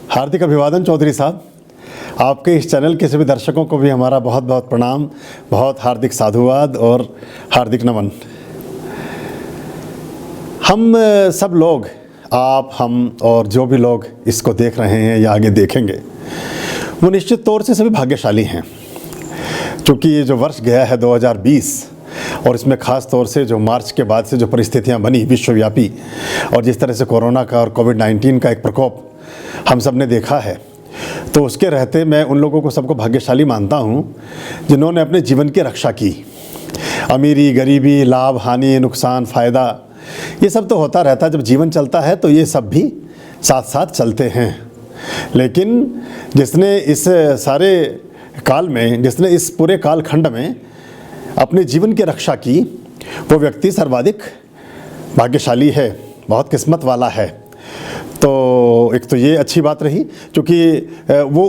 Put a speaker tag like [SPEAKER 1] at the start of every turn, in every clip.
[SPEAKER 1] हार्दिक अभिवादन चौधरी साहब। आपके इस चैनल के सभी दर्शकों को भी हमारा बहुत बहुत प्रणाम, बहुत हार्दिक साधुवाद और हार्दिक नमन। हम सब लोग, आप, हम और जो भी लोग इसको देख रहे हैं या आगे देखेंगे, वो निश्चित तौर से सभी भाग्यशाली हैं, क्योंकि ये जो वर्ष गया है 2020 और इसमें ख़ास तौर से जो मार्च के बाद से जो परिस्थितियां बनी विश्वव्यापी और जिस तरह से कोरोना का और कोविड-19 का एक प्रकोप हम सब ने देखा है, तो उसके रहते मैं उन लोगों को सबको भाग्यशाली मानता हूं जिन्होंने अपने जीवन की रक्षा की। अमीरी, गरीबी, लाभ, हानि, नुकसान, फ़ायदा, ये सब तो होता रहता है। जब जीवन चलता है तो ये सब भी साथ साथ चलते हैं। लेकिन जिसने इस सारे काल में, जिसने इस पूरे कालखंड में अपने जीवन की रक्षा की, वो व्यक्ति सर्वाधिक भाग्यशाली है, बहुत किस्मत वाला है। तो एक तो ये अच्छी बात रही, क्योंकि वो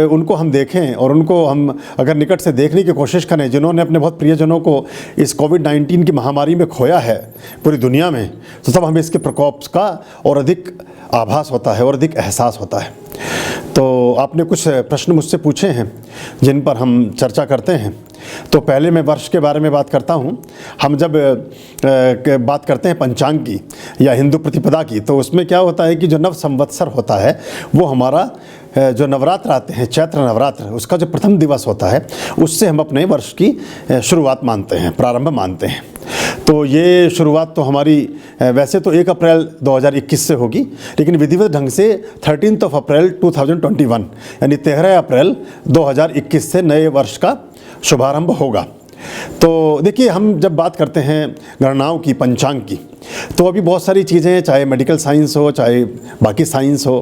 [SPEAKER 1] उनको हम देखें और उनको हम अगर निकट से देखने की कोशिश करें जिन्होंने अपने बहुत प्रियजनों को इस कोविड-19 की महामारी में खोया है पूरी दुनिया में, तो तब हमें इसके प्रकोप का और अधिक आभास होता है और अधिक एहसास होता है। तो आपने कुछ प्रश्न मुझसे पूछे हैं जिन पर हम चर्चा करते हैं। तो पहले मैं वर्ष के बारे में बात करता हूं। हम जब बात करते हैं पंचांग की या हिंदू प्रतिपदा की, तो उसमें क्या होता है कि जो नव संवत्सर होता है वो हमारा जो नवरात्र आते हैं, चैत्र नवरात्र, उसका जो प्रथम दिवस होता है उससे हम अपने वर्ष की शुरुआत मानते हैं, प्रारंभ मानते हैं। तो ये शुरुआत तो हमारी वैसे तो 1 अप्रैल 2021 से होगी, लेकिन विधिवत ढंग से 13 अप्रैल 2021 यानी 13 अप्रैल 2021 से नए वर्ष का शुभारंभ होगा। तो देखिए, हम जब बात करते हैं गणनाओं की, पंचांग की, तो अभी बहुत सारी चीज़ें, चाहे मेडिकल साइंस हो, चाहे बाकी साइंस हो,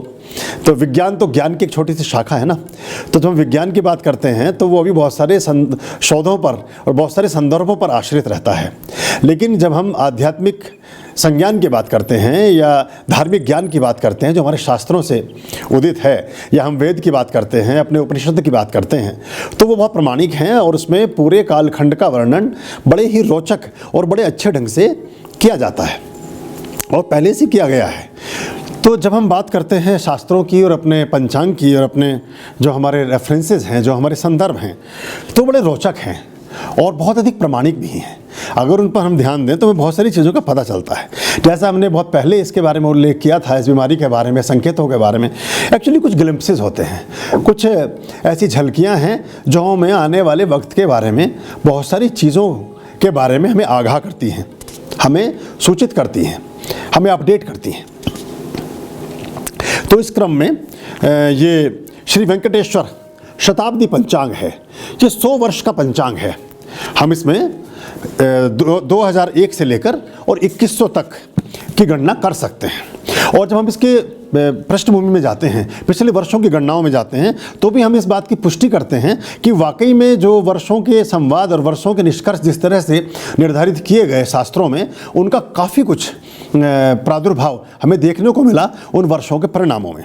[SPEAKER 1] तो विज्ञान तो ज्ञान की एक छोटी सी शाखा है ना। तो जब हम विज्ञान की बात करते हैं तो वो अभी बहुत सारे शोधों पर और बहुत सारे संदर्भों पर आश्रित रहता है। लेकिन जब हम आध्यात्मिक संज्ञान की बात करते हैं या धार्मिक ज्ञान की बात करते हैं जो हमारे शास्त्रों से उदित है, या हम वेद की बात करते हैं, अपने उपनिषद की बात करते हैं, तो वो बहुत प्रामाणिक हैं और उसमें पूरे कालखंड का वर्णन बड़े ही रोचक और बड़े अच्छे ढंग से किया जाता है और पहले से किया गया है। तो जब हम बात करते हैं शास्त्रों की और अपने पंचांग की और अपने जो हमारे रेफरेंसेस हैं, जो हमारे संदर्भ हैं, तो बड़े रोचक हैं और बहुत अधिक प्रामाणिक भी हैं। अगर उन पर हम ध्यान दें तो हमें बहुत सारी चीज़ों का पता चलता है। जैसा हमने बहुत पहले इसके बारे में उल्लेख किया था, इस बीमारी के बारे में, संकेतों के बारे में, एक्चुअली कुछ ग्लिम्पसेस होते हैं, कुछ ऐसी झलकियाँ हैं जो हमें आने वाले वक्त के बारे में, बहुत सारी चीज़ों के बारे में हमें आगाह करती हैं, हमें सूचित करती हैं, हमें अपडेट करती हैं। तो इस क्रम में ये श्री वेंकटेश्वर शताब्दी पंचांग है, ये 100 वर्ष का पंचांग है। हम इसमें 2001 से लेकर और 2100 तक की गणना कर सकते हैं। और जब हम इसके पृष्ठभूमि में जाते हैं, पिछले वर्षों की गणनाओं में जाते हैं, तो भी हम इस बात की पुष्टि करते हैं कि वाकई में जो वर्षों के संवाद और वर्षों के निष्कर्ष जिस तरह से निर्धारित किए गए शास्त्रों में, उनका काफ़ी कुछ प्रादुर्भाव हमें देखने को मिला उन वर्षों के परिणामों में।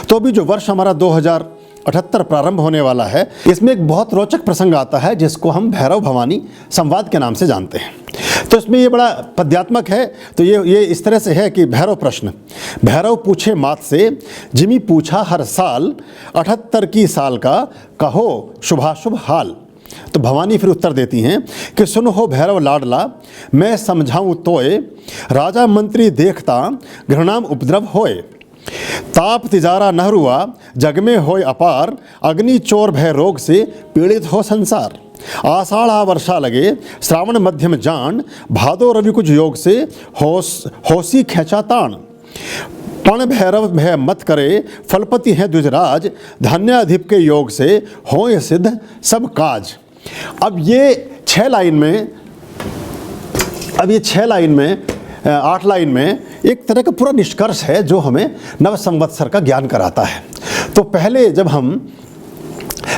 [SPEAKER 1] तो अभी जो वर्ष हमारा 2078 प्रारंभ होने वाला है, इसमें एक बहुत रोचक प्रसंग आता है जिसको हम भैरव भवानी संवाद के नाम से जानते हैं। तो इसमें ये बड़ा पद्यात्मक है। तो ये इस तरह से है कि भैरव प्रश्न, भैरव पूछे मात से, जिमी पूछा हर साल, 78 की साल का कहो शुभाशुभ हाल। तो भवानी फिर उत्तर देती हैं कि सुनो हो भैरव लाडला, मैं समझाऊं तोए, राजा मंत्री देखता घृणाम उपद्रव होए। ताप तिजारा नहरुआ, जग में होय अपार, अग्नि चोर भय रोग से पीड़ित हो संसार। आषाढ़ा वर्षा लगे, श्रावण मध्यम जान, भादो रवि कुछ योग से होसी खेचा तान। पण भैरव भय मत करे, फलपति हैं द्विजराज, धन्याधिप के योग से होय सिद्ध सब काज। अब ये 6 लाइन में, 8 लाइन में एक तरह का पूरा निष्कर्ष है जो हमें नव संवत्सर का ज्ञान कराता है। तो पहले जब हम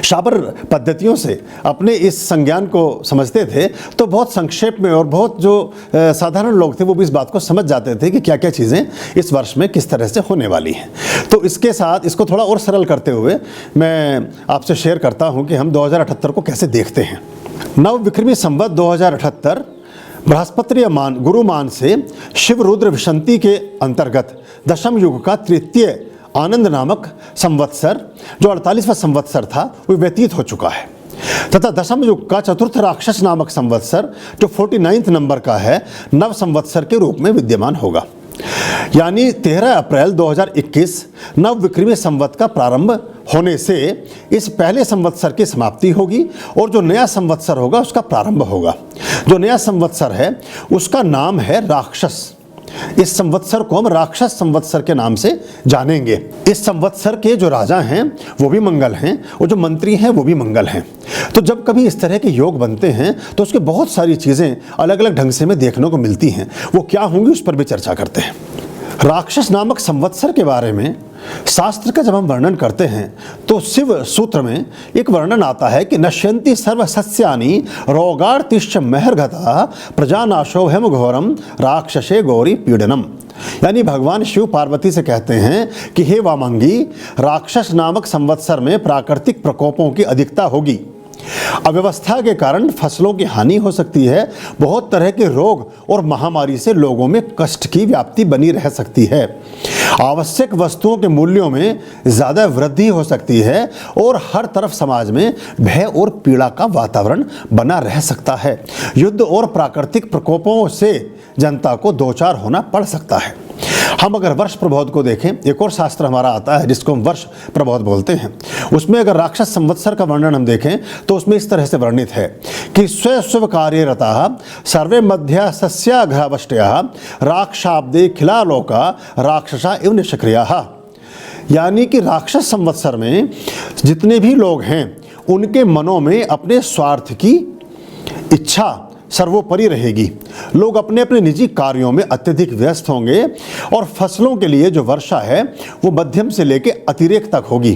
[SPEAKER 1] शाबर पद्धतियों से अपने इस संज्ञान को समझते थे तो बहुत संक्षेप में और बहुत जो साधारण लोग थे वो भी इस बात को समझ जाते थे कि क्या क्या चीज़ें इस वर्ष में किस तरह से होने वाली हैं। तो इसके साथ इसको थोड़ा और सरल करते हुए मैं आपसे शेयर करता हूं कि हम 2078 को कैसे देखते हैं। नव विक्रमी संवत 2078 बृहस्पति गुरुमान से शिव रुद्र विशंति के अंतर्गत दशम युग का तृतीय आनंद नामक संवत्सर जो 48वां संवत्सर था वो व्यतीत हो चुका है, तथा दशम युग का चतुर्थ राक्षस नामक संवत्सर जो 49 नंबर का है नव संवत्सर के रूप में विद्यमान होगा। यानी 13 अप्रैल 2021 नव विक्रमी संवत का प्रारंभ होने से इस पहले संवत्सर की समाप्ति होगी और जो नया संवत्सर होगा उसका प्रारंभ होगा। जो नया संवत्सर है उसका नाम है राक्षस। इस संवत्सर को हम राक्षस संवत्सर के नाम से जानेंगे। इस संवत्सर के जो राजा हैं वो भी मंगल हैं और जो मंत्री हैं वो भी मंगल हैं। तो जब कभी इस तरह के योग बनते हैं तो उसके बहुत सारी चीज़ें अलग अलग ढंग से हमें देखने को मिलती हैं। वो क्या होंगी उस पर भी चर्चा करते हैं। राक्षस नामक संवत्सर के बारे में शास्त्र का जब हम वर्णन करते हैं तो शिव सूत्र में एक वर्णन आता है कि नश्यन्ति सर्व सस्यानि रोगार्तिश्च महर्घता प्रजानाशो हेम घोरम राक्षसे गौरी पीडनम। यानी भगवान शिव पार्वती से कहते हैं कि हे वामंगी, राक्षस नामक संवत्सर में प्राकृतिक प्रकोपों की अधिकता होगी, अव्यवस्था के कारण फसलों की हानि हो सकती है, बहुत तरह के रोग और महामारी से लोगों में कष्ट की व्याप्ति बनी रह सकती है, आवश्यक वस्तुओं के मूल्यों में ज़्यादा वृद्धि हो सकती है और हर तरफ समाज में भय और पीड़ा का वातावरण बना रह सकता है। युद्ध और प्राकृतिक प्रकोपों से जनता को दो चार होना पड़ सकता है। हम अगर वर्ष प्रबोध को देखें, एक और शास्त्र हमारा आता है जिसको हम वर्ष प्रबोध बोलते हैं, उसमें अगर राक्षस संवत्सर का वर्णन हम देखें तो उसमें इस तरह से वर्णित है कि स्व स्व कार्यरता सर्वे मध्य सस्याघ्रावष्टया राक्षाब्दे खिलालोका राक्षसा एवं निष्क्रिया। यानी कि राक्षस संवत्सर में जितने भी लोग हैं उनके मनों में अपने स्वार्थ की इच्छा सर्वोपरि रहेगी। लोग अपने अपने निजी कार्यों में अत्यधिक व्यस्त होंगे और फसलों के लिए जो वर्षा है वो मध्यम से लेकर अतिरेक तक होगी।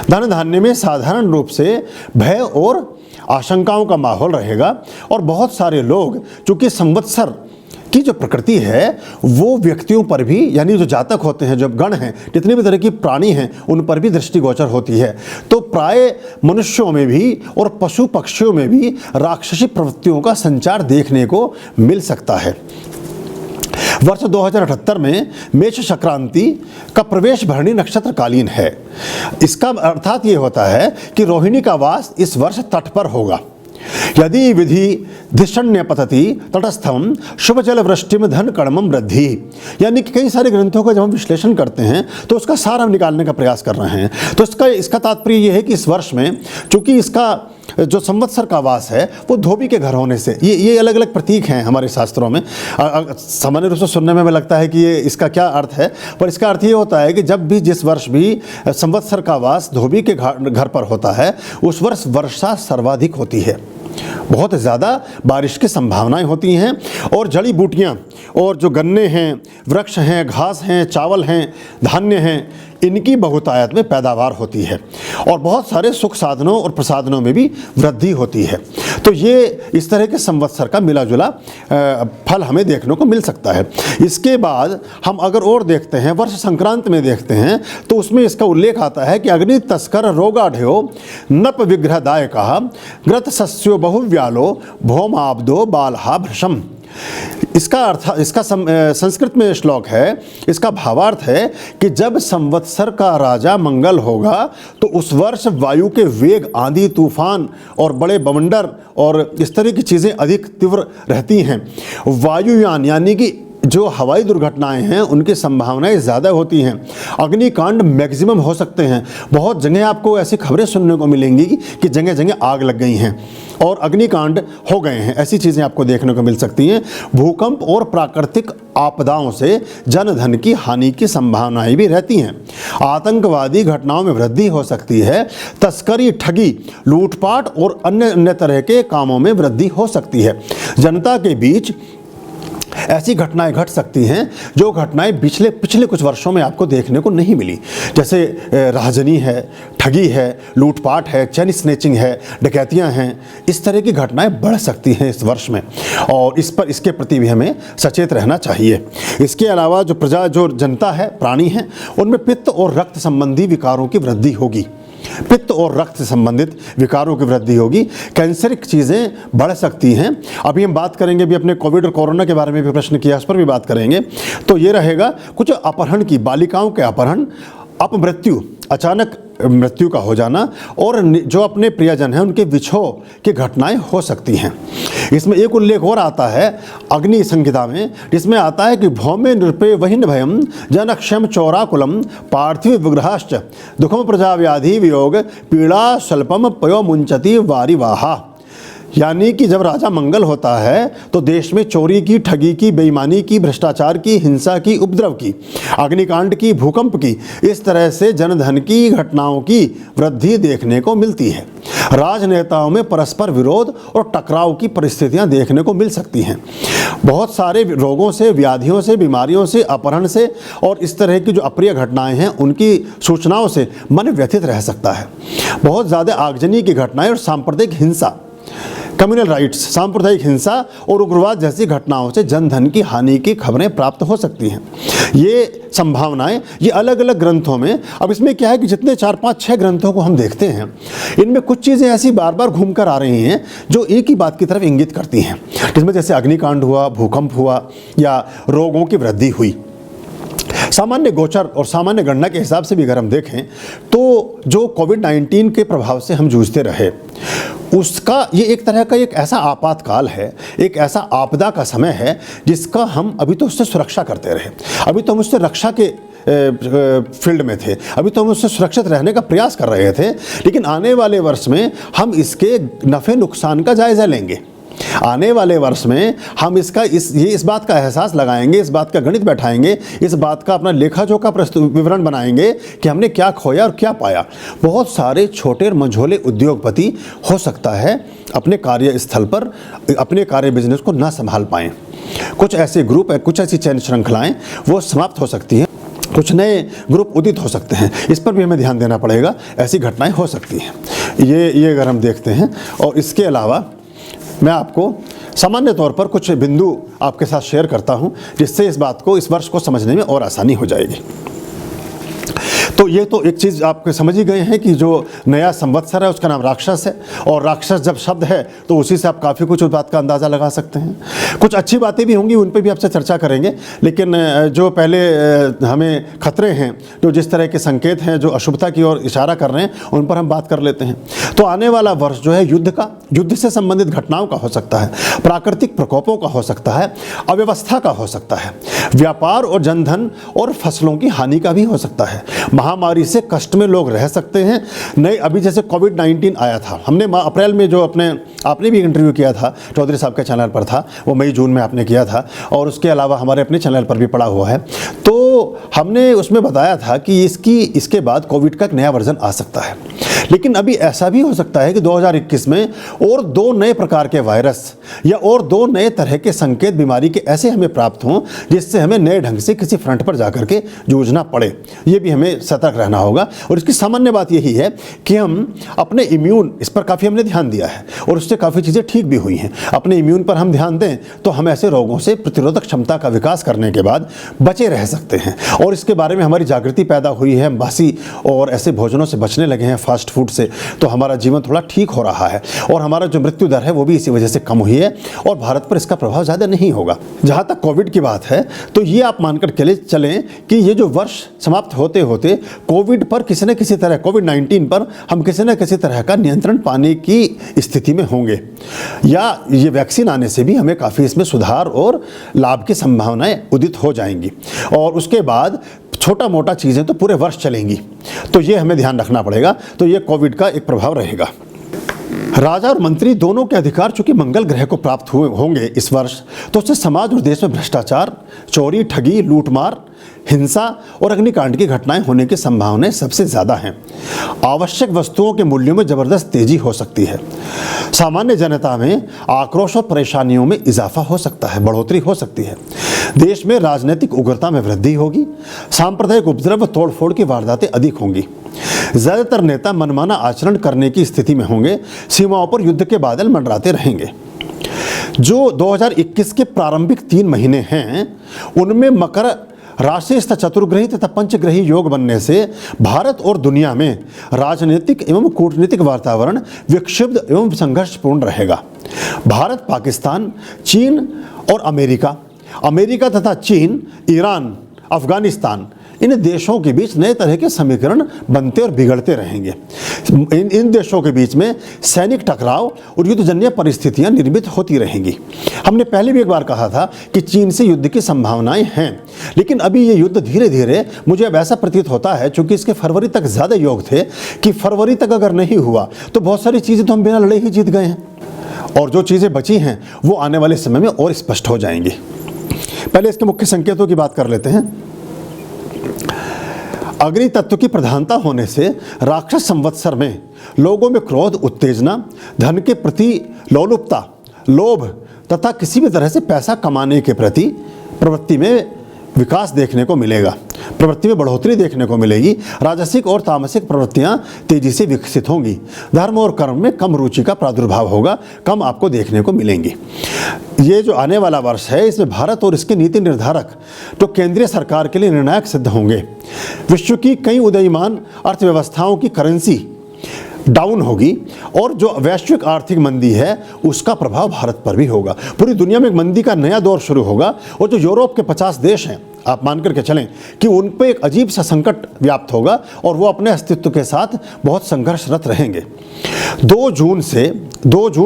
[SPEAKER 1] धन धान्य में साधारण रूप से भय और आशंकाओं का माहौल रहेगा और बहुत सारे लोग, चूँकि संवत्सर की जो प्रकृति है वो व्यक्तियों पर भी, यानी जो जातक होते हैं, जो गण हैं, जितने भी तरह की प्राणी हैं उन पर भी दृष्टिगोचर होती है। तो प्राय मनुष्यों में भी और पशु पक्षियों में भी राक्षसी प्रवृत्तियों का संचार देखने को मिल सकता है। वर्ष 2078 में मेष संक्रांति का प्रवेश भरणी नक्षत्रकालीन है। इसका अर्थात ये होता है कि रोहिणी का वास इस वर्ष तट पर होगा। यदि विधि धिषण्य पतति तटस्थम शुभ जल वृष्टिम धन कर्मम वृद्धि। यानी कि कई सारे ग्रंथों का जब हम विश्लेषण करते हैं तो उसका सार हम निकालने का प्रयास कर रहे हैं। तो इसका तात्पर्य यह है कि इस वर्ष में चूंकि इसका जो संवत्सर का वास है वो धोबी के घर होने से, ये अलग अलग प्रतीक हैं हमारे शास्त्रों में। सामान्य रूप से सुनने में लगता है कि ये इसका क्या अर्थ है, पर इसका अर्थ ये होता है कि जब भी जिस वर्ष भी संवत्सर का वास धोबी के घर पर होता है उस वर्ष वर्षा सर्वाधिक होती है, बहुत ज़्यादा बारिश की संभावनाएं होती हैं और जड़ी बूटियां और जो गन्ने हैं, वृक्ष हैं, घास हैं, चावल हैं, धान्य हैं, इनकी बहुतायत में पैदावार होती है और बहुत सारे सुख साधनों और प्रसादनों में भी वृद्धि होती है। तो ये इस तरह के संवत्सर का मिला जुला फल हमें देखने को मिल सकता है। इसके बाद हम अगर और देखते हैं, वर्ष संक्रांत में देखते हैं तो उसमें इसका उल्लेख आता है कि अग्नि तस्कर रोगाढ़यो नप विग्रहदायकः ग्रत सस्यो बहुव्यालो भौमाब्दो बालहा भृशम। इसका अर्थ, इसका संस्कृत में श्लोक है, इसका भावार्थ है कि जब संवत्सर का राजा मंगल होगा तो उस वर्ष वायु के वेग, आंधी तूफान और बड़े बवंडर और इस तरह की चीज़ें अधिक तीव्र रहती हैं। वायुयान यानी कि जो हवाई दुर्घटनाएं हैं उनकी संभावनाएं ज़्यादा होती हैं। अग्निकांड मैक्सिमम हो सकते हैं। बहुत जगह आपको ऐसी खबरें सुनने को मिलेंगी कि जगह जगह आग लग गई हैं और अग्निकांड हो गए हैं, ऐसी चीज़ें आपको देखने को मिल सकती हैं। भूकंप और प्राकृतिक आपदाओं से जन धन की हानि की संभावनाएं भी रहती हैं। आतंकवादी घटनाओं में वृद्धि हो सकती है। तस्करी, ठगी, लूटपाट और अन्य तरह के कामों में वृद्धि हो सकती है। जनता के बीच ऐसी घटनाएं घट सकती हैं जो घटनाएं पिछले कुछ वर्षों में आपको देखने को नहीं मिली, जैसे राहजनी है, ठगी है, लूटपाट है, चेन स्नैचिंग है, डकैतियां हैं। इस तरह की घटनाएं बढ़ सकती हैं इस वर्ष में और इसके प्रति भी हमें सचेत रहना चाहिए। इसके अलावा जो जनता है, प्राणी हैं, उनमें पित्त और रक्त संबंधी विकारों की वृद्धि होगी। पित्त और रक्त से संबंधित विकारों की वृद्धि होगी। कैंसरिक चीज़ें बढ़ सकती हैं। अभी हम बात करेंगे, भी अपने कोविड और कोरोना के बारे में भी प्रश्न किया, उस पर भी बात करेंगे। तो ये रहेगा कुछ अपहरण की, बालिकाओं के अपहरण, अपमृत्यु, अचानक मृत्यु का हो जाना, और जो अपने प्रियजन हैं उनके विछोह की घटनाएं हो सकती हैं। इसमें एक उल्लेख और आता है अग्नि संहिता में, जिसमें आता है कि भौमे नृपे वहिन भयम जनक्षम चौराकुलम पार्थिव विग्रहाश्च दुखम प्रजा व्याधि वियोग पीड़ा स्वल्पम पयो मुंचति वारिवाहा। यानी कि जब राजा मंगल होता है तो देश में चोरी की, ठगी की, बेईमानी की, भ्रष्टाचार की, हिंसा की, उपद्रव की, अग्निकांड की, भूकंप की, इस तरह से जनधन की घटनाओं की वृद्धि देखने को मिलती है। राजनेताओं में परस्पर विरोध और टकराव की परिस्थितियां देखने को मिल सकती हैं। बहुत सारे रोगों से, व्याधियों से, बीमारियों से, अपहरण से और इस तरह की जो अप्रिय घटनाएं हैं उनकी सूचनाओं से मन व्यथित रह सकता है। बहुत ज़्यादा आगजनी की घटनाएं और सांप्रदायिक हिंसा, कम्युनल राइट्स, सांप्रदायिक हिंसा और उग्रवाद जैसी घटनाओं से जनधन की हानि की खबरें प्राप्त हो सकती हैं। ये संभावनाएं ये अलग अलग ग्रंथों में, अब इसमें क्या है कि जितने 4, 5, 6 ग्रंथों को हम देखते हैं, इनमें कुछ चीज़ें ऐसी बार बार घूम कर आ रही हैं जो एक ही बात की तरफ इंगित करती हैं। जिसमें जैसे अग्निकांड हुआ, भूकंप हुआ या रोगों की वृद्धि हुई। सामान्य गोचर और सामान्य गणना के हिसाब से भी अगर हम देखें तो जो कोविड-19 के प्रभाव से हम जूझते रहे, उसका ये एक तरह का एक ऐसा आपातकाल है, एक ऐसा आपदा का समय है जिसका हम अभी तो उससे सुरक्षा करते रहे। अभी तो हम उससे रक्षा के फील्ड में थे, अभी तो हम उससे सुरक्षित रहने का प्रयास कर रहे थे, लेकिन आने वाले वर्ष में हम इसके नफ़े नुकसान का जायज़ा लेंगे। आने वाले वर्ष में हम इस बात का एहसास लगाएंगे, इस बात का गणित बैठाएंगे, इस बात का अपना लेखा जोखा विवरण बनाएंगे कि हमने क्या खोया और क्या पाया। बहुत सारे छोटे और मंझोले उद्योगपति हो सकता है अपने कार्यस्थल पर अपने कार्य बिजनेस को ना संभाल पाएँ। कुछ ऐसे ग्रुप, कुछ ऐसी चैन श्रृंखलाएँ वो समाप्त हो सकती हैं, कुछ नए ग्रुप उदित हो सकते हैं। इस पर भी हमें ध्यान देना पड़ेगा, ऐसी घटनाएँ हो सकती हैं। ये अगर हम देखते हैं, और इसके अलावा मैं आपको सामान्य तौर पर कुछ बिंदु आपके साथ शेयर करता हूं, जिससे इस बात को, इस वर्ष को समझने में और आसानी हो जाएगी। तो ये तो एक चीज़ आप समझ ही गए हैं कि जो नया संवत्सर है उसका नाम राक्षस है, और राक्षस जब शब्द है तो उसी से आप काफ़ी कुछ उस बात का अंदाज़ा लगा सकते हैं। कुछ अच्छी बातें भी होंगी, उन पर भी आपसे चर्चा करेंगे, लेकिन जो पहले हमें खतरे हैं, जो जिस तरह के संकेत हैं जो अशुभता की ओर इशारा कर रहे हैं, उन पर हम बात कर लेते हैं। तो आने वाला वर्ष जो है युद्ध से संबंधित घटनाओं का हो सकता है, प्राकृतिक प्रकोपों का हो सकता है, अव्यवस्था का हो सकता है, व्यापार और जनधन और फसलों की हानि का भी हो सकता है। महामारी से कष्ट में लोग रह सकते हैं। नए अभी जैसे कोविड-19 आया था, हमने अप्रैल में जो आपने भी इंटरव्यू किया था, चौधरी साहब के चैनल पर था, वो मई जून में आपने किया था, और उसके अलावा हमारे अपने चैनल पर भी पड़ा हुआ है। तो हमने उसमें बताया था कि इसके बाद कोविड का एक नया वर्जन आ सकता है। लेकिन अभी ऐसा भी हो सकता है कि 2021 में और 2 नए प्रकार के वायरस या और 2 नए तरह के संकेत बीमारी के ऐसे हमें प्राप्त हों, जिससे हमें नए ढंग से किसी फ्रंट पर जाकर के जूझना पड़े। ये भी हमें सतर्क रहना होगा। और इसकी सामान्य बात यही है कि हम अपने इम्यून, इस पर काफ़ी हमने ध्यान दिया है और उससे काफ़ी चीज़ें ठीक भी हुई हैं। अपने इम्यून पर हम ध्यान दें तो हम ऐसे रोगों से प्रतिरोधक क्षमता का विकास करने के बाद बचे रह सकते हैं। और इसके बारे में हमारी जागृति पैदा हुई है, हम बासी और ऐसे भोजनों से बचने लगे हैं, फास्ट फूड से, तो हमारा जीवन थोड़ा ठीक हो रहा है और हमारा जो मृत्यु दर है वो भी इसी वजह से कम हुई है और भारत पर इसका प्रभाव ज़्यादा नहीं होगा। जहाँ तक कोविड की बात है तो ये आप मानकर चलें कि ये जो वर्ष समाप्त होते होते कोविड पर किसी न किसी तरह, कोविड-19 पर हम किसी न किसी तरह का नियंत्रण पाने की स्थिति में होंगे, या ये वैक्सीन आने से भी हमें काफ़ी इसमें सुधार और लाभ की संभावनाएं उदित हो जाएंगी। और उसके बाद छोटा मोटा चीज़ें तो पूरे वर्ष चलेंगी, तो ये हमें ध्यान रखना पड़ेगा। तो ये कोविड का एक प्रभाव रहेगा। राजा और मंत्री दोनों के अधिकार चूंकि मंगल ग्रह को प्राप्त हुए होंगे इस वर्ष, तो उससे समाज और देश में भ्रष्टाचार, चोरी, ठगी, लूटमार, हिंसा और अग्निकांड की घटनाएं होने की संभावनाएं सबसे ज़्यादा हैं। आवश्यक वस्तुओं के मूल्यों में ज़बरदस्त तेजी हो सकती है। सामान्य जनता में आक्रोश और परेशानियों में इजाफा हो सकता है, बढ़ोतरी हो सकती है। देश में राजनीतिक उग्रता में वृद्धि होगी। सांप्रदायिक उपद्रव, तोड़फोड़ की वारदातें अधिक होंगी। ज़्यादातर नेता मनमाना आचरण करने की स्थिति में होंगे। सीमाओं पर युद्ध के बादल मंडराते रहेंगे। जो 2021 के प्रारंभिक 3 महीने हैं उनमें मकर राशि चतुर्ग्रही तथा पंचग्रही योग बनने से भारत और दुनिया में राजनीतिक एवं कूटनीतिक वातावरण विक्षिप्त एवं संघर्षपूर्ण रहेगा। भारत, पाकिस्तान, चीन और अमेरिका तथा चीन, ईरान, अफगानिस्तान, इन देशों के बीच नए तरह के समीकरण बनते और बिगड़ते रहेंगे। इन देशों के बीच में सैनिक टकराव और युद्धजन्य परिस्थितियां निर्मित होती रहेंगी। हमने पहले भी एक बार कहा था कि चीन से युद्ध की संभावनाएं हैं, लेकिन अभी ये युद्ध धीरे धीरे मुझे अब ऐसा प्रतीत होता है, चूंकि इसके फरवरी तक ज़्यादा योग थे कि फरवरी तक अगर नहीं हुआ तो बहुत सारी चीज़ें तो हम बिना लड़े ही जीत गए हैं, और जो चीज़ें बची हैं वो आने वाले समय में और स्पष्ट हो जाएंगी। पहले इसके मुख्य संकेतों की बात कर लेते हैं। अग्नि तत्व की प्रधानता होने से राक्षस संवत्सर में लोगों में क्रोध, उत्तेजना, धन के प्रति लोलुपता, लोभ तथा किसी भी तरह से पैसा कमाने के प्रति प्रवृत्ति में विकास देखने को मिलेगा, प्रवृत्ति में बढ़ोतरी देखने को मिलेगी। राजसिक और तामसिक प्रवृत्तियां तेजी से विकसित होंगी। धर्म और कर्म में कम रुचि का प्रादुर्भाव होगा, कम आपको देखने को मिलेंगी। ये जो आने वाला वर्ष है, इसमें भारत और इसके नीति निर्धारक तो केंद्रीय सरकार के लिए निर्णायक सिद्ध होंगे। विश्व की कई उदीयमान अर्थव्यवस्थाओं की करेंसी डाउन होगी और जो वैश्विक आर्थिक मंदी है उसका प्रभाव भारत पर भी होगा। पूरी दुनिया में एक मंदी का नया दौर शुरू होगा, और जो यूरोप के 50 देश हैं, आप मान करके चलें कि उन पे एक अजीब सा संकट व्याप्त होगा और वो अपने अस्तित्व के साथ बहुत संघर्षरत रहेंगे। 2 जून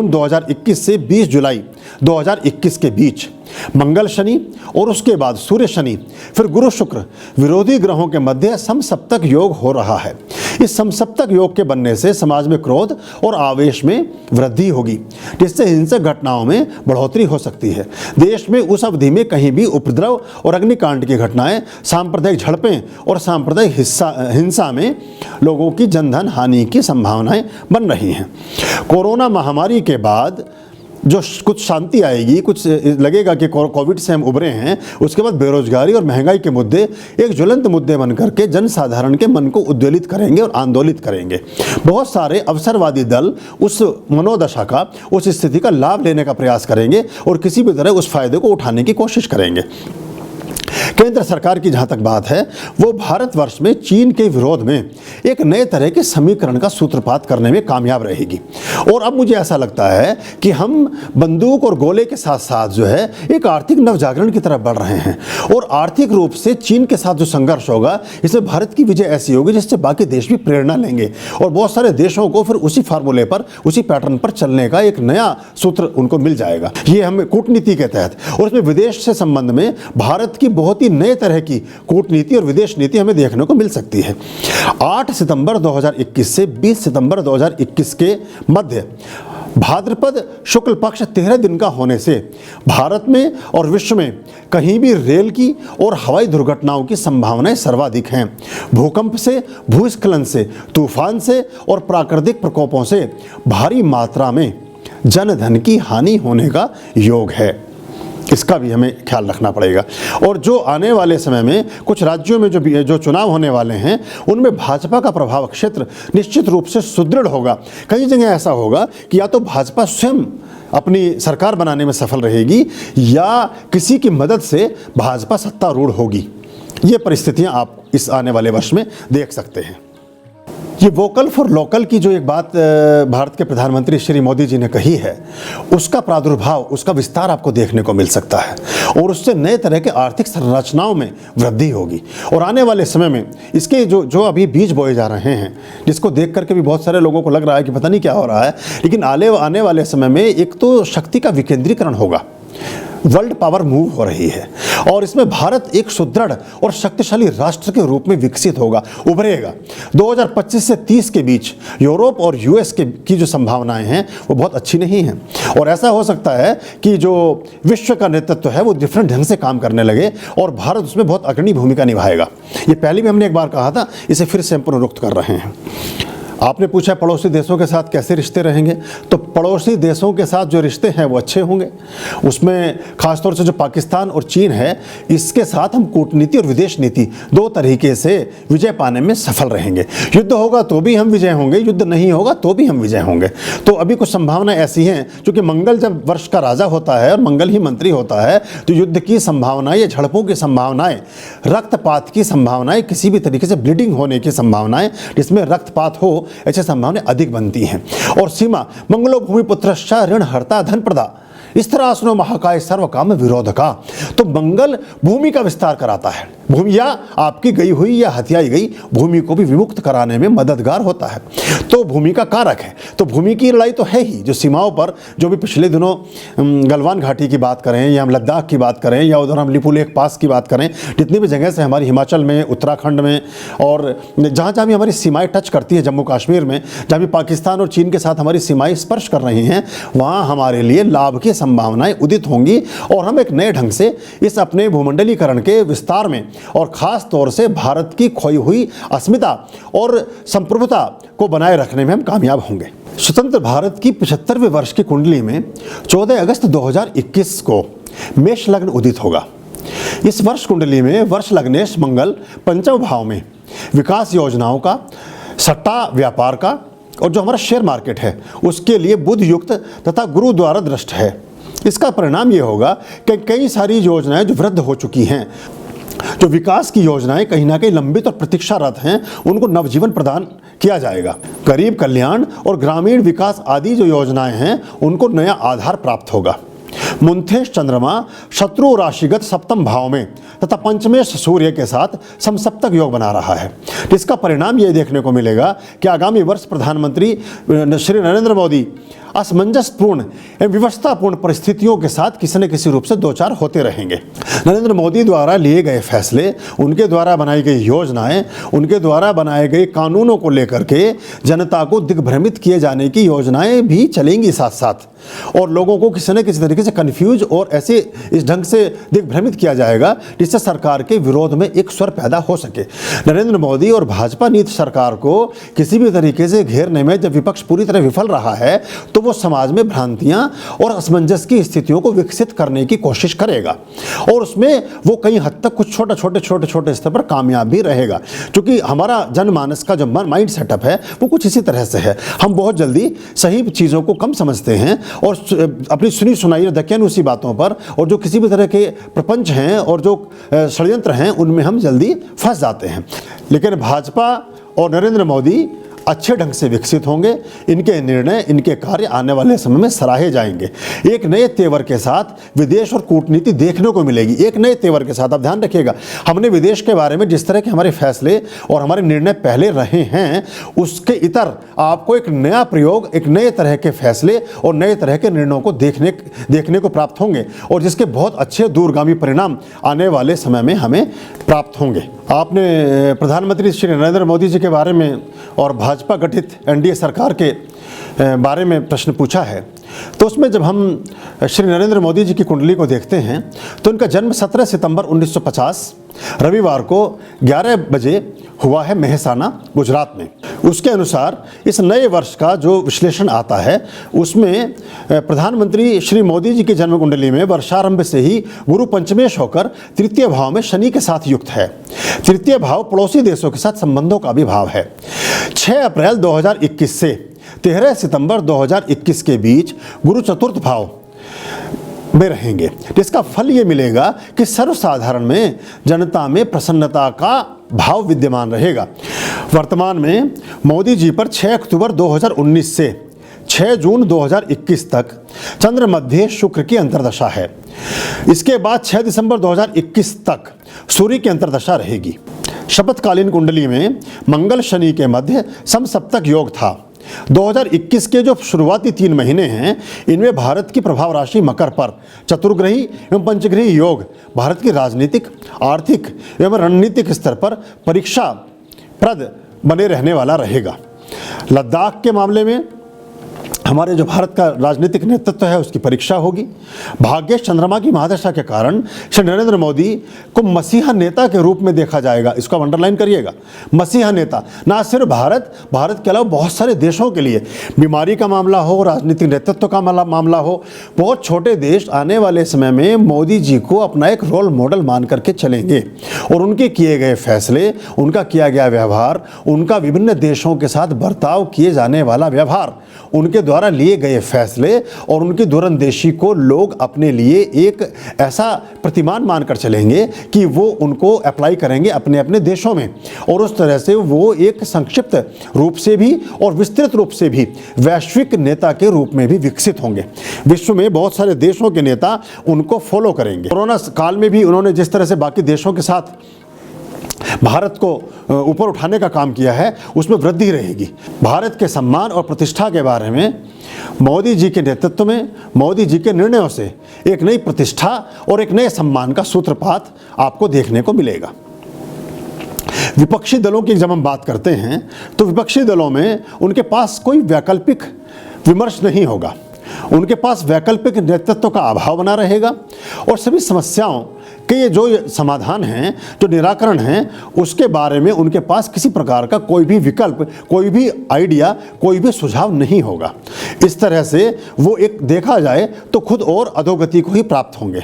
[SPEAKER 1] 2021 से 20 जुलाई 2021 के बीच मंगल शनि और उसके बाद सूर्य शनि, फिर गुरु शुक्र विरोधी ग्रहों के मध्य समसप्तक योग हो रहा है। इस समसप्तक योग के बनने से समाज में क्रोध और आवेश में वृद्धि होगी, जिससे हिंसक घटनाओं में बढ़ोतरी हो सकती है। देश में उस अवधि में कहीं भी उपद्रव और अग्निकांड की घटनाएं, सांप्रदायिक झड़पें और सांप्रदायिक हिंसा में लोगों की जनधन हानि की संभावनाएं बन रही हैं। कोरोना महामारी के बाद जो कुछ शांति आएगी, कुछ लगेगा कि कोविड से हम उभरे हैं, उसके बाद बेरोजगारी और महंगाई के मुद्दे एक ज्वलंत मुद्दे बन करके जनसाधारण के मन को उद्वेलित करेंगे और आंदोलित करेंगे। बहुत सारे अवसरवादी दल उस मनोदशा का, उस स्थिति का लाभ लेने का प्रयास करेंगे और किसी भी तरह उस फायदे को उठाने की कोशिश करेंगे। केंद्र सरकार की जहाँ तक बात है, वो भारतवर्ष में चीन के विरोध में एक नए तरह के समीकरण का सूत्रपात करने में कामयाब रहेगी। और अब मुझे ऐसा लगता है कि हम बंदूक और गोले के साथ साथ जो है एक आर्थिक नवजागरण की तरफ बढ़ रहे हैं, और आर्थिक रूप से चीन के साथ जो संघर्ष होगा, इसमें भारत की विजय ऐसी होगी जिससे बाकी देश भी प्रेरणा लेंगे और बहुत सारे देशों को फिर उसी फार्मूले पर, उसी पैटर्न पर चलने का एक नया सूत्र उनको मिल जाएगा। ये हमें कूटनीति के तहत, और इसमें विदेश से संबंध में भारत की बहुत ही नए तरह की कूटनीति और विदेश नीति हमें देखने को मिल सकती है। 8 सितंबर 2021 से 20 सितंबर 2021 के मध्य भाद्रपद शुक्ल पक्ष 13 दिन का होने से भारत में और विश्व में कहीं भी रेल की और हवाई दुर्घटनाओं की संभावनाएं सर्वाधिक हैं। भूकंप से, भूस्खलन से, तूफान से और प्राकृतिक प्रकोपों से भारी मात्रा में जनधन की हानि होने का योग है। इसका भी हमें ख्याल रखना पड़ेगा। और जो आने वाले समय में कुछ राज्यों में जो चुनाव होने वाले हैं, उनमें भाजपा का प्रभाव क्षेत्र निश्चित रूप से सुदृढ़ होगा। कई जगह ऐसा होगा कि या तो भाजपा स्वयं अपनी सरकार बनाने में सफल रहेगी या किसी की मदद से भाजपा सत्तारूढ़ होगी। ये परिस्थितियां आप इस आने वाले वर्ष में देख सकते हैं। ये वोकल फॉर लोकल की जो एक बात भारत के प्रधानमंत्री श्री मोदी जी ने कही है, उसका प्रादुर्भाव, उसका विस्तार आपको देखने को मिल सकता है, और उससे नए तरह के आर्थिक संरचनाओं में वृद्धि होगी। और आने वाले समय में इसके जो अभी बीज बोए जा रहे हैं, जिसको देख करके भी बहुत सारे लोगों को लग रहा है कि पता नहीं क्या हो रहा है, लेकिन आने वाले समय में एक तो शक्ति का विकेंद्रीकरण होगा, वर्ल्ड पावर मूव हो रही है, और इसमें भारत एक सुदृढ़ और शक्तिशाली राष्ट्र के रूप में विकसित होगा, उभरेगा। 2025 से 30 के बीच यूरोप और यूएस की जो संभावनाएं हैं वो बहुत अच्छी नहीं हैं, और ऐसा हो सकता है कि जो विश्व का नेतृत्व है वो डिफरेंट ढंग से काम करने लगे और भारत उसमें बहुत अग्रणी भूमिका निभाएगा। ये पहले भी हमने एक बार कहा था, इसे फिर से हम पुनरुक्त कर रहे हैं। आपने पूछा पड़ोसी देशों के साथ कैसे रिश्ते रहेंगे, तो पड़ोसी देशों के साथ जो रिश्ते हैं वो अच्छे होंगे। उसमें खासतौर से जो पाकिस्तान और चीन है, इसके साथ हम कूटनीति और विदेश नीति दो तरीके से विजय पाने में सफल रहेंगे। युद्ध होगा तो भी हम विजय होंगे, युद्ध नहीं होगा तो भी हम विजय होंगे। तो अभी कुछ संभावना ऐसी हैं, क्योंकि मंगल जब वर्ष का राजा होता है और मंगल ही मंत्री होता है, तो युद्ध की संभावनाएं या झड़पों की संभावनाएं, रक्तपात की संभावनाएं, किसी भी तरीके से ब्लीडिंग होने की संभावनाएं, जिसमें रक्तपात हो, ऐसी संभावनाएं अधिक बनती हैं। और सीमा मंगलो भूमि पुत्रश्च ऋण हर्ता धन प्रदा, इस तरह आसनो महाकाय सर्व काम विरोध का। तो मंगल भूमि का विस्तार कराता है, भूमि या आपकी गई हुई या हत्याई गई भूमि को भी विमुक्त कराने में मददगार होता है। तो भूमि का कारक है। तो भूमि की लड़ाई तो है ही, जो सीमाओं पर जो भी पिछले दिनों गलवान घाटी की बात करें या हम लद्दाख की बात करें या उधर हम लिपुलेख पास की बात करें, जितनी भी जगह से हमारी हिमाचल में, उत्तराखंड में और जहाँ जहाँ भी हमारी सीमाएं टच करती है, जम्मू कश्मीर में जहाँ भी पाकिस्तान और चीन के साथ हमारी सीमाएं स्पर्श कर रही हैं, वहाँ हमारे लिए लाभ की संभावनाएं उदित होंगी और हम एक नए ढंग से इस अपने भूमंडलीकरण के विस्तार में और ख़ास तौर से भारत की खोई हुई अस्मिता और संप्रभुता को बनाए रखने में हम कामयाब होंगे। स्वतंत्र भारत की 75वें वर्ष की कुंडली में 14 अगस्त 2021 को मेष लग्न उदित होगा। इस वर्ष कुंडली में वर्ष लग्नेश मंगल पंचम भाव में विकास योजनाओं का, सट्टा व्यापार का और जो हमारा शेयर मार्केट है उसके लिए बुध युक्त तथा गुरु द्वारा दृष्ट है। इसका परिणाम ये होगा कि कई सारी योजनाएं जो वृद्ध हो चुकी हैं, जो विकास की योजनाएं कहीं ना कहीं लंबित और प्रतीक्षारत हैं, उनको नवजीवन प्रदान किया जाएगा। गरीब कल्याण और ग्रामीण विकास आदि जो योजनाएं हैं उनको नया आधार प्राप्त होगा। मुंथेश चंद्रमा शत्रु राशिगत सप्तम भाव में तथा पंचमेश सूर्य के साथ समसप्तक योग बना रहा है। इसका परिणाम ये देखने को मिलेगा कि आगामी वर्ष प्रधानमंत्री श्री नरेंद्र मोदी असमंजसपूर्ण एवं विवशतापूर्ण परिस्थितियों के साथ किसी न किसी रूप से दो चार होते रहेंगे। नरेंद्र मोदी द्वारा लिए गए फैसले, उनके द्वारा बनाई गई योजनाएं, उनके द्वारा बनाए गए कानूनों को लेकर के जनता को दिग्भ्रमित किए जाने की योजनाएं भी चलेंगी साथ साथ, और लोगों को किसी न किसी तरीके से कन्फ्यूज और ऐसे इस ढंग से दिग्भ्रमित किया जाएगा जिससे सरकार के विरोध में एक स्वर पैदा हो सके। नरेंद्र मोदी और भाजपा नीति सरकार को किसी भी तरीके से घेरने में जब विपक्ष पूरी तरह विफल रहा है तो वो समाज में भ्रांतियां और असमंजस की स्थितियों को विकसित करने की कोशिश करेगा और उसमें वो कई हद तक कुछ छोटे स्तर पर कामयाब भी रहेगा। क्योंकि हमारा जनमानस का जो माइंड सेटअप है वो कुछ इसी तरह से है। हम बहुत जल्दी सही चीज़ों को कम समझते हैं और अपनी सुनी सुनाई दकियानुसी बातों पर और जो किसी भी तरह के प्रपंच हैं और जो षड्यंत्र हैं उनमें हम जल्दी फंस जाते हैं। लेकिन भाजपा और नरेंद्र मोदी अच्छे ढंग से विकसित होंगे। इनके निर्णय, इनके कार्य आने वाले समय में सराहे जाएंगे। एक नए तेवर के साथ विदेश और कूटनीति देखने को मिलेगी, एक नए तेवर के साथ। आप ध्यान रखिएगा, हमने विदेश के बारे में जिस तरह के हमारे फैसले और हमारे निर्णय पहले रहे हैं उसके इतर आपको एक नया प्रयोग, एक नए तरह के फैसले और नए तरह के निर्णयों को देखने को प्राप्त होंगे और जिसके बहुत अच्छे दूरगामी परिणाम आने वाले समय में हमें प्राप्त होंगे। आपने प्रधानमंत्री श्री नरेंद्र मोदी जी के बारे में और भाजपा गठित एनडीए सरकार के बारे में प्रश्न पूछा है, तो उसमें जब हम श्री नरेंद्र मोदी जी की कुंडली को देखते हैं तो उनका जन्म 17 सितंबर 1950 रविवार को 11 बजे हुआ है मेहसाना, गुजरात में। उसके अनुसार इस नए वर्ष का जो विश्लेषण आता है उसमें प्रधानमंत्री श्री मोदी जी की जन्म कुंडली में वर्षारंभ से ही गुरु पंचमेश होकर तृतीय भाव में शनि के साथ युक्त है। तृतीय भाव पड़ोसी देशों के साथ संबंधों का भी भाव है। 6 अप्रैल 2021 से 13 सितंबर 2021 के बीच गुरु चतुर्थ भाव में रहेंगे। इसका फल ये मिलेगा कि सर्वसाधारण में जनता में प्रसन्नता का भाव विद्यमान रहेगा। वर्तमान में मोदी जी पर 6 अक्टूबर 2019 से 6 जून 2021 तक चंद्र मध्य शुक्र की अंतर्दशा है। इसके बाद 6 दिसंबर 2021 तक सूर्य की अंतर्दशा रहेगी। शपथकालीन कुंडली में मंगल शनि के मध्य समसप्तक योग था। 2021 के जो शुरुआती 3 महीने हैं इनमें भारत की प्रभाव राशि मकर पर चतुर्ग्रही एवं पंचग्रही योग भारत की राजनीतिक, आर्थिक एवं रणनीतिक स्तर पर परीक्षा प्रद बने रहने वाला रहेगा। लद्दाख के मामले में हमारे जो भारत का राजनीतिक नेतृत्व है उसकी परीक्षा होगी। भाग्येश चंद्रमा की महादशा के कारण श्री नरेंद्र मोदी को मसीहा नेता के रूप में देखा जाएगा। इसको अंडरलाइन करिएगा, मसीहा नेता। ना सिर्फ भारत के अलावा बहुत सारे देशों के लिए, बीमारी का मामला हो, राजनीतिक नेतृत्व का मामला हो, बहुत छोटे देश आने वाले समय में मोदी जी को अपना एक रोल मॉडल मान करके चलेंगे और उनके किए गए फैसले, उनका किया गया व्यवहार, उनका विभिन्न देशों के साथ बर्ताव किए जाने वाला व्यवहार, उनके द्वारा द्वारा लिए गए फैसले और उनकी दूरंदेशी को लोग अपने लिए एक ऐसा प्रतिमान मानकर चलेंगे कि वो उनको अप्लाई करेंगे अपने अपने देशों में, और उस तरह से वो एक संक्षिप्त रूप से भी और विस्तृत रूप से भी वैश्विक नेता के रूप में भी विकसित होंगे। विश्व में बहुत सारे देशों के नेता उनको फॉलो करेंगे। कोरोना काल में भी उन्होंने जिस तरह से बाकी देशों के साथ भारत को ऊपर उठाने का काम किया है, उसमें वृद्धि रहेगी। भारत के सम्मान और प्रतिष्ठा के बारे में मोदी जी के नेतृत्व में, मोदी जी के निर्णयों से एक नई प्रतिष्ठा और एक नए सम्मान का सूत्रपात आपको देखने को मिलेगा। विपक्षी दलों की जब हम बात करते हैं तो विपक्षी दलों में उनके पास कोई वैकल्पिक विमर्श नहीं होगा, उनके पास वैकल्पिक नेतृत्व का अभाव बना रहेगा और सभी समस्याओं के ये जो समाधान हैं, जो निराकरण हैं, उसके बारे में उनके पास किसी प्रकार का कोई भी विकल्प, कोई भी आइडिया, कोई भी सुझाव नहीं होगा। इस तरह से वो एक देखा जाए तो खुद और अधोगति को ही प्राप्त होंगे।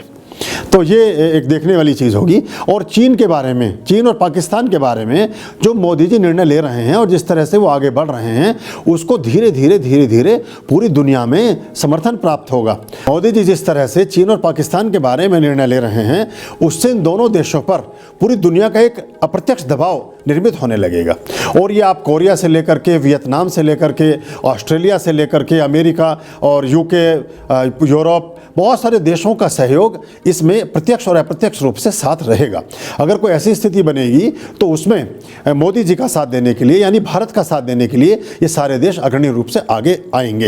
[SPEAKER 1] तो ये एक देखने वाली चीज़ होगी। और चीन के बारे में, चीन और पाकिस्तान के बारे में जो मोदी जी निर्णय ले रहे हैं और जिस तरह से वो आगे बढ़ रहे हैं, उसको धीरे धीरे पूरी दुनिया में समर्थन प्राप्त होगा। मोदी जी जिस तरह से चीन और पाकिस्तान के बारे में निर्णय ले रहे हैं, उससे इन दोनों देशों पर पूरी दुनिया का एक अप्रत्यक्ष दबाव निर्मित होने लगेगा। और ये आप कोरिया से लेकर के, वियतनाम से लेकर के, ऑस्ट्रेलिया से लेकर के, अमेरिका और यूके, यूरोप, बहुत सारे देशों का सहयोग इसमें प्रत्यक्ष और अप्रत्यक्ष रूप से साथ रहेगा। अगर कोई ऐसी स्थिति बनेगी तो उसमें मोदी जी का साथ देने के लिए, यानी भारत का साथ देने के लिए, ये सारे देश अग्रणी रूप से आगे आएंगे।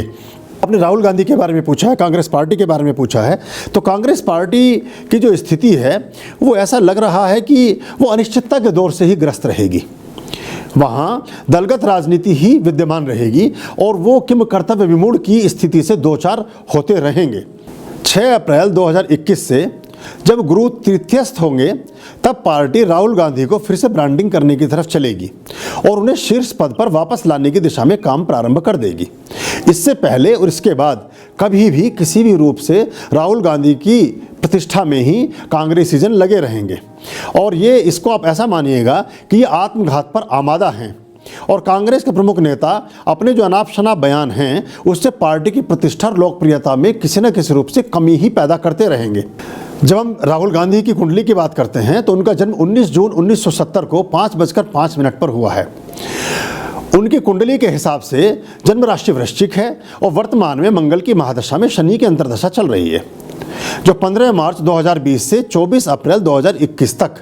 [SPEAKER 1] आपने राहुल गांधी के बारे में पूछा है, कांग्रेस पार्टी के बारे में पूछा है, तो कांग्रेस पार्टी की जो स्थिति है वो ऐसा लग रहा है कि वो अनिश्चितता के दौर से ही ग्रस्त रहेगी। वहाँ दलगत राजनीति ही विद्यमान रहेगी और वो किम कर्तव्य विमूढ़ की स्थिति से दो चार होते रहेंगे। 6 अप्रैल 2021 से जब गुरु तृतीयस्थ होंगे तब पार्टी राहुल गांधी को फिर से ब्रांडिंग करने की तरफ चलेगी और उन्हें शीर्ष पद पर वापस लाने की दिशा में काम प्रारंभ कर देगी। इससे पहले और इसके बाद कभी भी किसी भी रूप से राहुल गांधी की प्रतिष्ठा में ही कांग्रेसीजन लगे रहेंगे और ये इसको आप ऐसा मानिएगा कि ये आत्मघात पर आमादा हैं और कांग्रेस के प्रमुख नेता अपने जो अनाप शनाप बयान हैं उससे पार्टी की प्रतिष्ठा और लोकप्रियता में किसी न किसी रूप से कमी ही पैदा करते रहेंगे। जब हम राहुल गांधी की कुंडली की बात करते हैं तो उनका जन्म 19 जून 1970 को 5:05 पर हुआ है। उनकी कुंडली के हिसाब से जन्म राशि वृश्चिक है और वर्तमान में मंगल की महादशा में शनि की अंतर्दशा चल रही है, जो 15 मार्च 2020 से 24 अप्रैल 2021 तक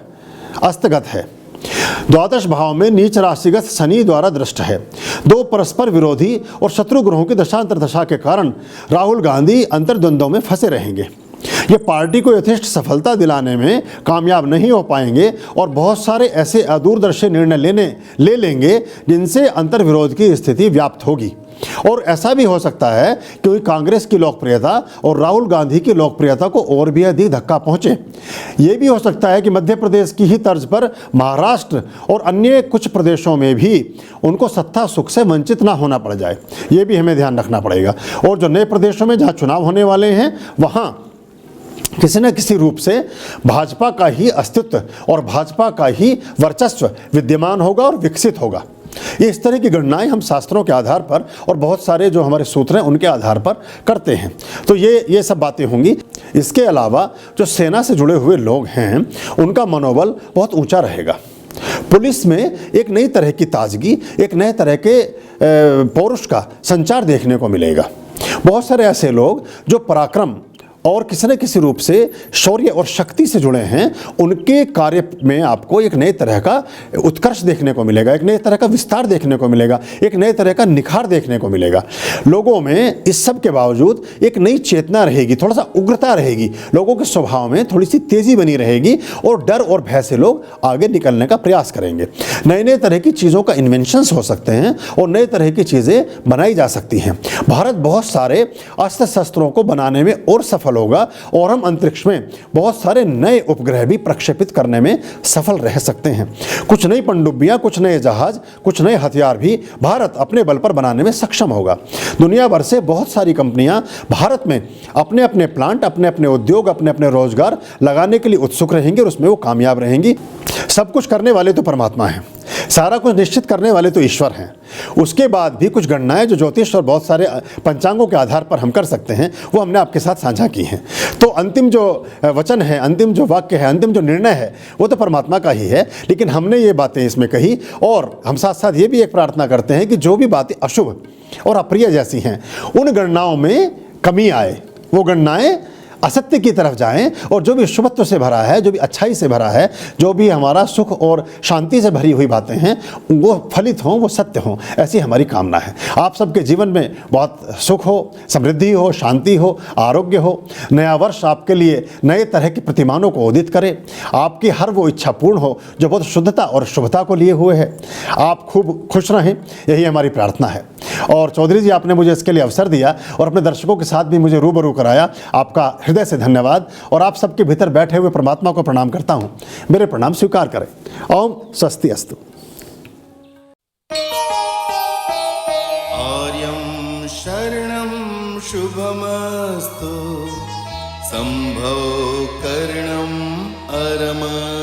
[SPEAKER 1] अस्तगत है। द्वादश भाव में नीच राशिगत शनि द्वारा दृष्ट है। दो परस्पर विरोधी और शत्रु ग्रहों की दशा अंतर्दशा के कारण राहुल गांधी अंतर्द्वंद्वों में फंसे रहेंगे। ये पार्टी को यथेष्ट सफलता दिलाने में कामयाब नहीं हो पाएंगे और बहुत सारे ऐसे अदूरदर्शी निर्णय ले लेंगे जिनसे अंतर्विरोध की स्थिति व्याप्त होगी। और ऐसा भी हो सकता है कि कांग्रेस की लोकप्रियता और राहुल गांधी की लोकप्रियता को और भी अधिक धक्का पहुंचे। ये भी हो सकता है कि मध्य प्रदेश की ही तर्ज पर महाराष्ट्र और अन्य कुछ प्रदेशों में भी उनको सत्ता सुख से वंचित ना होना पड़ जाए। ये भी हमें ध्यान रखना पड़ेगा। और जो नए प्रदेशों में जहाँ चुनाव होने वाले हैं वहाँ किसी न किसी रूप से भाजपा का ही अस्तित्व और भाजपा का ही वर्चस्व विद्यमान होगा और विकसित होगा। ये इस तरह की गणनाएं हम शास्त्रों के आधार पर और बहुत सारे जो हमारे सूत्र हैं उनके आधार पर करते हैं। तो ये सब बातें होंगी। इसके अलावा जो सेना से जुड़े हुए लोग हैं उनका मनोबल बहुत ऊंचा रहेगा। पुलिस में एक नई तरह की ताजगी, एक नए तरह के पौरुष का संचार देखने को मिलेगा। बहुत सारे ऐसे लोग जो पराक्रम और किसी न किसी रूप से शौर्य और शक्ति से जुड़े हैं, उनके कार्य में आपको एक नए तरह का उत्कर्ष देखने को मिलेगा, एक नए तरह का विस्तार देखने को मिलेगा, एक नए तरह का निखार देखने को मिलेगा। लोगों में इस सब के बावजूद एक नई चेतना रहेगी, थोड़ा सा उग्रता रहेगी, लोगों के स्वभाव में थोड़ी सी तेज़ी बनी रहेगी और डर और भय से लोग आगे निकलने का प्रयास करेंगे। नए तरह की चीज़ों का इन्वेंशंस हो सकते हैं और नए तरह की चीज़ें बनाई जा सकती हैं। भारत बहुत सारे अस्त्र शस्त्रों को बनाने में और सफल होगा और हम अंतरिक्ष में बहुत सारे नए उपग्रह भी प्रक्षेपित करने में सफल रह सकते हैं। कुछ नई पनडुब्बियां, कुछ नए जहाज, कुछ नए हथियार भी भारत अपने बल पर बनाने में सक्षम होगा। दुनिया भर से बहुत सारी कंपनियां भारत में अपने अपने प्लांट, अपने अपने उद्योग, अपने अपने रोजगार लगाने के लिए उत्सुक रहेंगी और उसमें वो कामयाब रहेंगी। सब कुछ करने वाले तो परमात्मा हैं। सारा कुछ निश्चित करने वाले तो ईश्वर हैं। उसके बाद भी कुछ गणनाएं जो ज्योतिष और बहुत सारे पंचांगों के आधार पर हम कर सकते हैं, वो हमने आपके साथ साझा की हैं। तो अंतिम जो वचन है, अंतिम जो वाक्य है, अंतिम जो निर्णय है, वो तो परमात्मा का ही है। लेकिन हमने ये बातें इसमें कही, और हम साथ साथ ये भी एक प्रार्थना करते हैं कि जो भी बातें अशुभ और अप्रिय जैसी हैं, उन गणनाओं में कमी आए, वो गणनाएं असत्य की तरफ जाएं, और जो भी शुभत्व से भरा है, जो भी अच्छाई से भरा है, जो भी हमारा सुख और शांति से भरी हुई बातें हैं, वो फलित हों, वो सत्य हों, ऐसी हमारी कामना है। आप सबके जीवन में बहुत सुख हो, समृद्धि हो, शांति हो, आरोग्य हो। नया वर्ष आपके लिए नए तरह के प्रतिमानों को उदित करे, आपकी हर वो इच्छा पूर्ण हो जो बहुत शुद्धता और शुभता को लिए हुए है। आप खूब खुश रहें, यही हमारी प्रार्थना है। और चौधरी जी, आपने मुझे इसके लिए अवसर दिया और अपने दर्शकों के साथ भी मुझे रूबरू कराया, आपका हृदय से धन्यवाद। और आप सबके भीतर बैठे हुए परमात्मा को प्रणाम करता हूं, मेरे प्रणाम स्वीकार करें। ओम स्वस्ति अस्तु।
[SPEAKER 2] आर्यं शरणं शुभमस्तु, संभव करणं अरम।